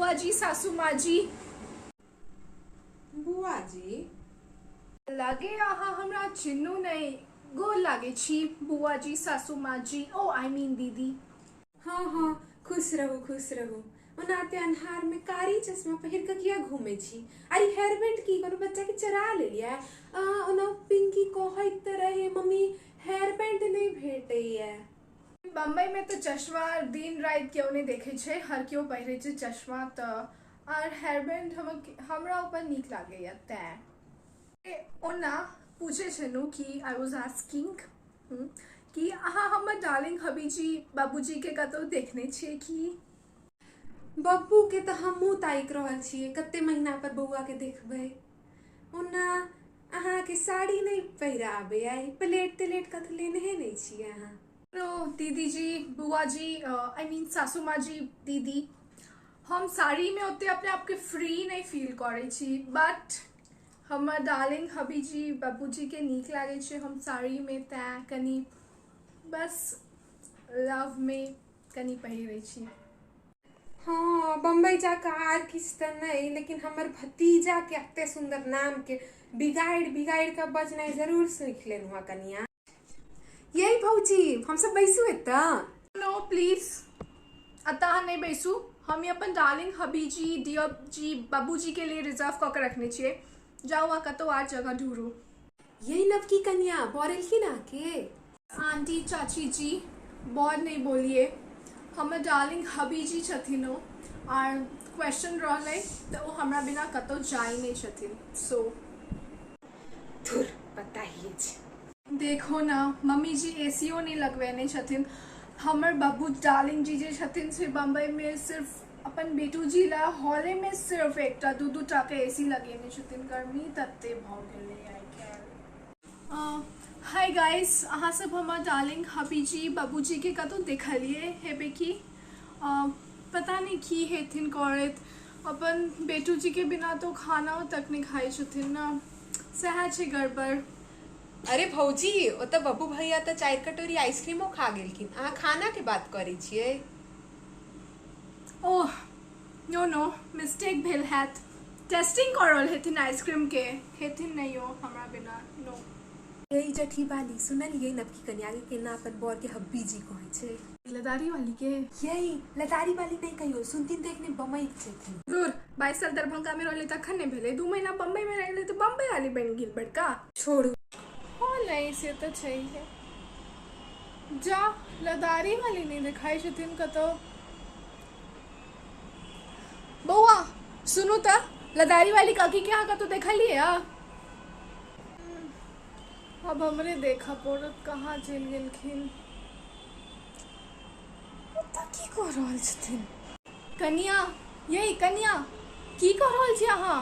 बुआ जी, सासू माँ जी। बुआ जी लागे अहाँ हमरा चिन्हू नहीं। गोल लागे छी बुआ जी, सासू माँ जी। ओ आई मीन दीदी। हाँ हाँ, खुश रहू खुश रहू। ओनाते अन्हार में कारी चश्मा पहिर के किया घूमे छी? अरे हेयर बैंड की कोनो बच्चा के चरा ले लिया? ओना पिंकी कहैत रहे मम्मी हेयर बैंड नहीं भेटैया। बम्बई में तो चश्मा दिन रात क्यों नहीं देखे छे, हर क्यों पहिरे छे चश्मा तो। और हेयरबैंड हमरा ऊपर नीक लागे या तै। ओना पूछे छनु कि आई वाज आस्किंग कि अहाँ हमर डार्लिंग हबीजी बाबूजी के कतौ देखने छिए कि? बब्बू के तो हमहू ताइक रहल छिए कते महीना पर बउआ के देखबे। ओना अहाँ के साड़ी नहीं पहिराबे आई, प्लेट तलेट कत लेने नहीं छिए अहाँ? तो दीदी जी, बुआ जी, आई मीन सासू माँ जी, दीदी, हम साड़ी में होते अपने आप के फ्री नहीं फील करे छी, बट हमर डार्लिंग हबीजी बाबूजी के नीक लागे छे हम साड़ी में तै कनी बस लव में कनी पहिरे छी। हाँ, बम्बई जाकर आर किस त नहीं, लेकिन हमर भतीजा के अत्ते सुंदर नाम के बिगाड़ बिगाड़ का बजना जरूर सीख लेनु हा कनिया। यही भौजी हम सब बैसू एता। नो प्लीज, अतः नहीं बैसू। हम ये अपन डार्लिंग हबीजी डियर जी बाबूजी के लिए रिजर्व करके रखने चाहिए। जाओ वहाँ कतो और जगह ढूंढो। यही नवकी कन्या बोरेल की ना के? आंटी चाची जी बहुत नहीं बोलिए, हमर डार्लिंग हबीजी छथिनो और क्वेश्चन रहले तो वो हमरा बिना कतो जाई नहीं छथिन। सो धुर पता ही है। देखो ना मम्मी जी एसीओ नहीं लगवेने छथिन। हमर बाबू डार्लिंग जी जे छथिन से बम्बई में सिर्फ अपन बेटू जी ला हॉले में सिर्फ एकटा दू टा के एसी लगेने छथिन। गर्मी तत्ते भ गेलै आई कैन। हाय गाइस, अहाँ सब हमर डार्लिंग हबीजी बाबूजी के कतौ देखलिए हेबे की? पता नहीं की हेथिन करत। अपन बेटू जी के बिना तो खाना तक नहीं खाई छथिन ना, सह छे गड़बड़। अरे भौजी ओ तो बब्बू भैया तो 4 कटोरी आइसक्रीमो खा गेलखिन, अहाँ खाना के बात करे छिए? ओह नो नो, मिस्टेक भेल हैत। टेस्टिंग करल हेथिन आइसक्रीम के, हेथिन नहीं हो हमरा बिना। नो यही जठी वाली सुनलिए नवकी कन्या के ना अपन बर के हब्बी जी कहै छे। लदारी वाली के? यही लतारी वाली नहीं कहियो, सुनतीन देखने बम्बई छथिन। दूर 22 साल दरभंगा में रहले तखन नहीं भेले, 2 महीना बम्बई में रहले तो बम्बई वाली बन गेल बड़का। छोड़ू हो नहीं से तो चाहिए। जा लदारी वाली नहीं दिखाई छथिन कतो। बउआ सुनो त, लदारी वाली काकी के यहाँ कतो देखलिए? अब हमरे देखा पड़त कहाँ चल गेलखिन। की कह रहल छथिन? कन्या, यही कन्या की कह रहल छी अहाँ?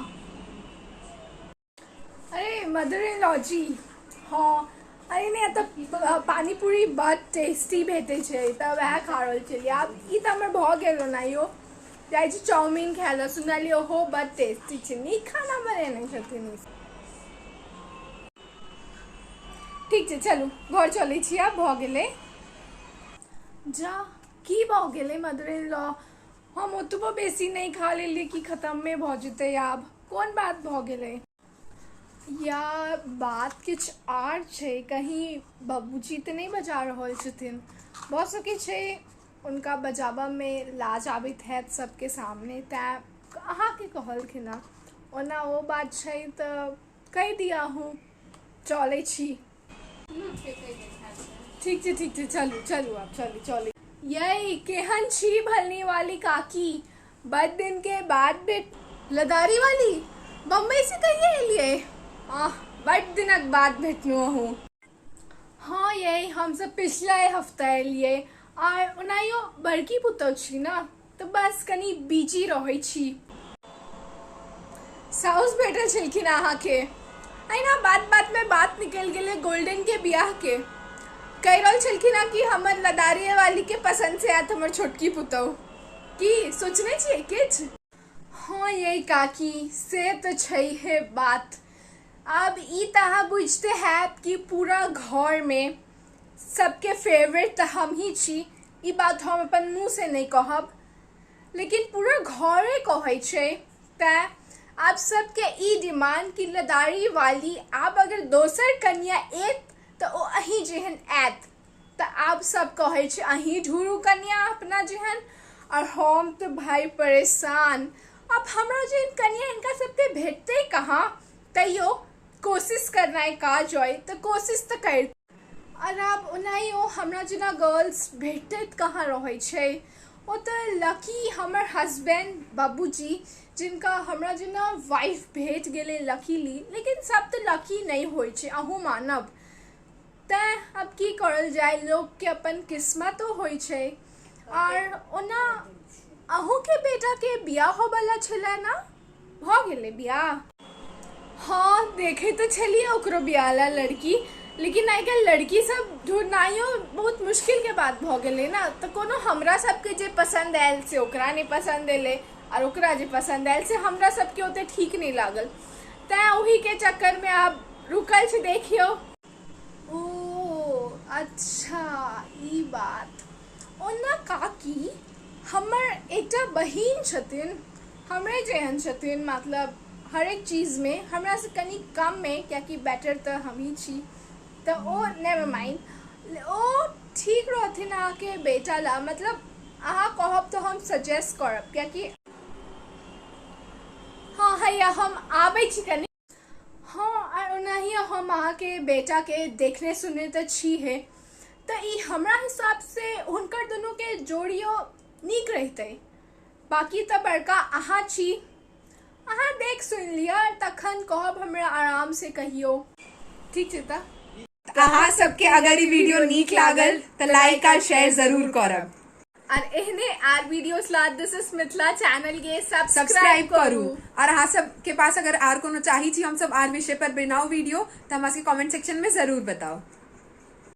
अरे मदर इन लॉ जी, हाँ अरे नहीं तो पानी पूरी बहुत टेस्टी भेटे छे तो वह खा रहल छलिए। आब ई त हमर भ गेल ना यो। जाइ छी चाउमीन खाए ला, सुनलिए हो बहुत टेस्टी छे, नीक खाना बनेने छथिन। ठीक छे चलू घर चले छी, आब भ गेले। जा की भ गेले मदर इन लॉ? हम ओतबो बेसी नहीं खा लेलिए कि खत्म में भ जेते। आब कोन बात भ गेले? या बात किछ आर छे, कहीं बाबूजी तो नहीं बजा रहल छथिन? बहुत सके छे उनका बजाबा में लाज आबित है सबके सामने, तै अहाँ के कहलखिन। ओना वो बात छे तो कह दिया हूँ, चले छी। ठीक छे चलू चलू आप चली चली। यही केहन छी भलनी वाली काकी? बड़ दिन के बाद बेट लदारी वाली बम्बई से कहिए एलिए? बड़ दिनक बाद भेटनु हूँ। हाँ यही हम सब पिछला हफ्ता एलिए और ओनाहियो बड़की पुतौ छी ना, तो बस कनी बिजी रहे छी। साउस भेटल छलखिन अहाँ के? अहिना बात बात में बात निकल गेले गोल्डन के बियाह के। कह रहल छलखिन कि हमर लदारी वाली के पसंद से आत हमर छोटकी पुतौ। की सोचने छिए किछ? हाँ यही काकी से तो छै बात। अब ई तहाँ बुझते हैं कि पूरा घर में सबके फेवरेट तो हम ही छी। ई बात हम अपन मुँह से नहीं कहब, लेकिन पूरा घरे कहै छै। तैं आप सबके ई डिमांड की लदारी वाली आप अगर दोसर कन्या एत तो ओ अही जेहन एत, तो आप सब कहै छै अही ढूंढू कन्या अपना जेहन। और हम तो भाई परेशान, अब हमरा जेहन कन्या इनका सबके भेटते कहाँ। तैयो कोशिश करना है काज होय तो कोशिश तो कर। और अब ओनाहियो हमरा जेना गर्ल्स भेटत कहाँ रहे छै। ओ तो लकी हमर हस्बैंड बाबूजी जिनका हमरा जेना वाइफ भेट गेले लकीली, लेकिन सब तो लकी नहीं होय छै, अहू मानब। तैं अब की करल जाए, लोग के अपन किस्मतो होय छै। और ओना अहू के बेटा के बियाह होबला छलै ना, भ गेले बियाह? हाँ देखे तो छलिए ओकरो बियाह ला लड़की, लेकिन आइ काल्हि लड़की सब ढूंढनाइयो बहुत मुश्किल के बात भ गेले ना। तो कोनो हमरा सबके जे पसंद आयल से ओकरा नहीं पसंद एले, और ओकरा जे पसंद आयल से हमरा सबके ओते ठीक नहीं लागल। तैं ओही के चक्कर में अब रुकल छै, देखियो। ओ अच्छा ई बात। ओना काकी हमर एकटा बहिन छथिन, हमरे जेहन छथिन, मतलब हर एक चीज में हमरा से कनी कम में, क्याकि बेटर तो हम ही छी। तो ओ नेवर माइंड, ओ ठीक रहथिन अहाँके बेटा ला। मतलब अहाँ कहब तो हम सजेस्ट करब, क्याकि हाँ हैया हम आबै छी कनी। हाँ और ओनाहियो हम अहाँके बेटा के देखने सुनने तो छी है, तो ई हमरा हिसाब से हुनकर दोनों के जोड़ियो नीक रहते। बाकी तो बड़का अहाँ छी, अहाँ देख सुन लिया तखन कहब, हमरा आराम से कहियो, ठीक छै। त अहाँ सबके अगर ई वीडियो नीक लागल तो लाइक और शेयर जरूर करब। और एहने आर वीडियोस ला दिस इज मिथिला चैनल के सब्सक्राइब करू। और अहाँ सब के पास अगर आर कोनो चाही छी हम सब आर विषय पर बनाओ वीडियो, तो हमरा के कमेंट सेक्शन में जरूर बताओ।